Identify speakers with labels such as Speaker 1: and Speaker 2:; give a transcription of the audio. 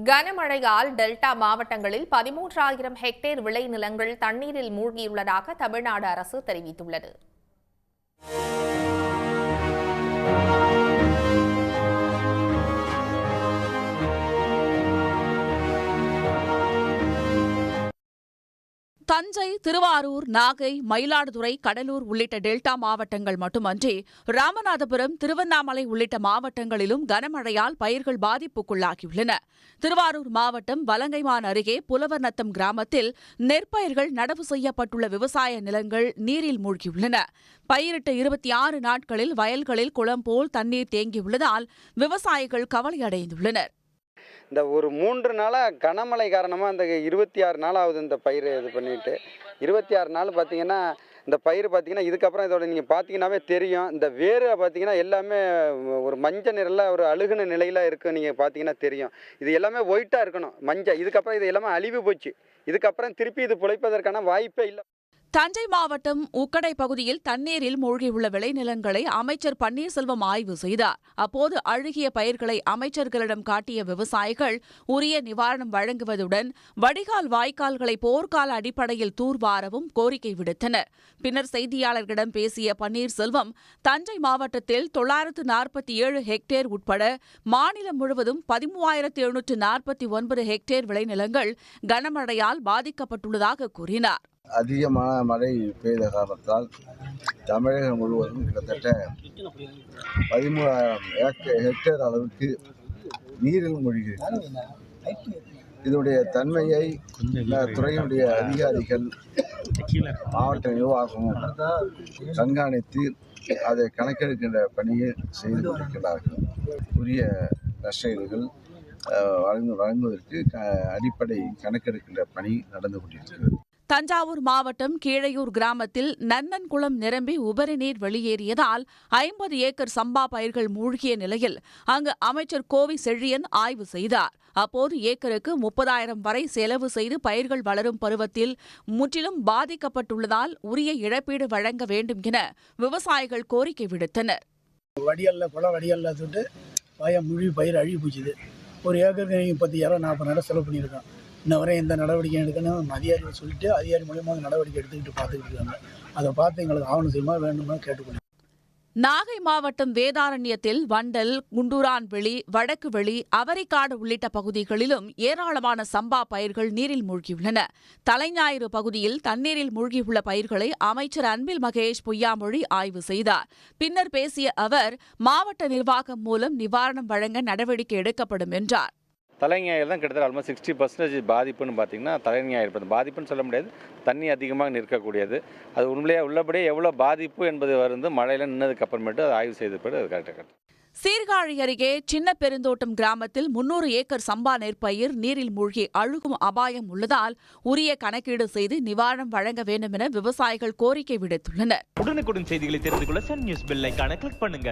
Speaker 1: கனமழையால் டெல்டா மாவட்டங்களில் 13,000 ஹெக்டேர் விளைநிலங்கள் தண்ணீரில் மூழ்கியுள்ளதாக தமிழ்நாடு அரசு தெரிவித்துள்ளது.
Speaker 2: தஞ்சை, திருவாரூர், நாகை, மயிலாடுதுறை, கடலூர் உள்ளிட்ட டெல்டா மாவட்டங்கள் மட்டுமன்றி ராமநாதபுரம், திருவண்ணாமலை உள்ளிட்ட மாவட்டங்களிலும் கனமழையால் பயிர்கள் பாதிப்புக்குள்ளாகியுள்ளன. திருவாரூர் மாவட்டம் வலங்கைமான் அருகே புலவர்நத்தம் கிராமத்தில் நெற்பயிர்கள் நடவு செய்யப்பட்டுள்ள விவசாய நிலங்கள் நீரில் மூழ்கியுள்ளன. பயிரிட்ட 26 நாட்களில் வயல்களில் குளம் போல் தண்ணீர் தேங்கியுள்ளதால் விவசாயிகள் கவலையடைந்துள்ளனர்.
Speaker 3: இந்த ஒரு 3 நாளாக கனமழை காரணமாக இந்த 26 நாள் ஆகுது இந்த பயிர் இது பண்ணிட்டு 26 நாள் பார்த்தீங்கன்னா இந்த பயிர் பார்த்தீங்கன்னா இதுக்கப்புறம் இதோட நீங்கள் பார்த்தீங்கன்னாவே தெரியும். இந்த வேறு பார்த்தீங்கன்னா எல்லாமே ஒரு மஞ்சள் நிறத்தில் ஒரு அழுகுன நிலையில் இருக்குது. நீங்கள் பார்த்தீங்கன்னா தெரியும். இது எல்லாமே ஒயிட்டாக இருக்கணும் மஞ்சள். இதுக்கப்புறம் இது எல்லாமே அழிவு போச்சு. இதுக்கப்புறம் திருப்பி இது பிழைப்பதற்கான வாய்ப்பே இல்லை.
Speaker 2: தஞ்சை மாவட்டம் உக்கடை பகுதியில் தண்ணீரில் மூழ்கியுள்ள விளைநிலங்களை அமைச்சர் பன்னீர்செல்வம் ஆய்வு செய்தார். அப்போது அழுகிய பயிர்களை அமைச்சர்களிடம் காட்டிய விவசாயிகள் உரிய நிவாரணம் வழங்குவதுடன் வடிகால் வாய்க்கால்களை போர்க்கால அடிப்படையில் தூர்வாரவும் கோரிக்கை விடுத்தனர். பின்னர் செய்தியாளர்களிடம் பேசிய பன்னீர்செல்வம், தஞ்சை மாவட்டத்தில் 947 ஹெக்டேர் உட்பட மாநிலம் முழுவதும் 13,749 ஹெக்டேர் விளைநிலங்கள் கனமழையால் பாதிக்கப்பட்டுள்ளதாக கூறினார்.
Speaker 4: அதிகமான மழை பெய்த காரணத்தால் தமிழகம் முழுவதும் கிட்டத்தட்ட 13,000 ஹெக்டேர் அளவுக்கு நீரில் மூழ்கியிருக்கிறது. இதனுடைய தன்மையை துறையினுடைய அதிகாரிகள், மாவட்ட நிர்வாகம் கண்காணித்து அதை கணக்கெடுக்கின்ற பணியை செய்து கொண்டிருக்கிறார்கள். உரிய நஷ்டஈடுகள் வழங்குவதற்கு அடிப்படை கணக்கெடுக்கின்ற பணி நடந்து கொண்டிருக்கிறது.
Speaker 2: தஞ்சாவூர் மாவட்டம் கீழையூர் கிராமத்தில் நன்னன்குளம் நிரம்பி உபரி நீர் வெளியேறியதால் 50 ஏக்கர் சம்பா பயிர்கள் மூழ்கிய நிலையில் அங்கு அமைச்சர் கோவி செழியன் ஆய்வு செய்தார். அப்போது ஏக்கருக்கு 30,000 வரை செலவு செய்து பயிர்கள் வளரும் பருவத்தில் முற்றிலும் பாதிக்கப்பட்டுள்ளதால் உரிய இழப்பீடு வழங்க வேண்டும் என விவசாயிகள் கோரிக்கை விடுத்தனர்.
Speaker 5: வடிகல்ல சுட்டு முழு பயிர் அழுகி போச்சுது. ஒரு ஏக்கருக்கு 30,000-40,000 செலவு பண்ணியிருக்கோம். இன்ன வரை எந்த நடவடிக்கை எடுக்கணும் அதிகாரிகள் சொல்லிட்டு அதிகாரி மூலியமாக நடவடிக்கை எடுத்துக்கிட்டு பார்த்துக்கிட்டு இருக்காங்க. அதை பார்த்து எங்களுக்கு ஆவணம் செய்யுமா வேண்டுமா கேட்டுக்கொள்ளும்.
Speaker 2: நாகை மாவட்டம் வேதாரண்யத்தில் வண்டல், குண்டூரான்வெளி, வடக்கு வெளி, அவரைக்காடு உள்ளிட்ட பகுதிகளிலும் ஏராளமான சம்பா பயிர்கள் நீரில் மூழ்கியுள்ளன. தலைஞாயிறு பகுதியில் தண்ணீரில் மூழ்கியுள்ள பயிர்களை அமைச்சர் அன்பில் மகேஷ் பொய்யாமொழி ஆய்வு செய்தார். பின்னர் பேசிய அவர், மாவட்ட நிர்வாகம் மூலம் நிவாரணம் வழங்க நடவடிக்கை எடுக்கப்படும் என்றார்.
Speaker 6: தலைஞாயிறு தான் கிட்டத்தட்ட ஆல்மோஸ்ட் 60% பாதிப்புன்னு பார்த்தீங்கன்னா தலைஞாயிறு பாதிப்புன்னு சொல்ல முடியாது. தண்ணி அதிகமாக நிற்கக்கூடியது. அது உண்மையிலேயே உள்ளபடியே எவ்வளோ பாதிப்பு என்பது வந்து மழையில் நின்னதுக்கு அப்புறமேட்டு அதை ஆய்வு செய்த பிறகு அது கரெக்டாக.
Speaker 2: சீர்காழி அருகே சின்ன பெருந்தோட்டம் கிராமத்தில் 300 ஏக்கர் சம்பா நெற்பயிர் நீரில் மூழ்கி அழுகும் அபாயம் உள்ளதால் உரிய கணக்கீடு செய்து நிவாரணம் வழங்க வேண்டும் என விவசாயிகள் கோரிக்கை விடுத்துள்ளனர்.
Speaker 7: உடனுக்குடன் செய்திகளை தெரிந்து கொள்ள சன் நியூஸ் பெல் ஐகானை கிளிக் பண்ணுங்க.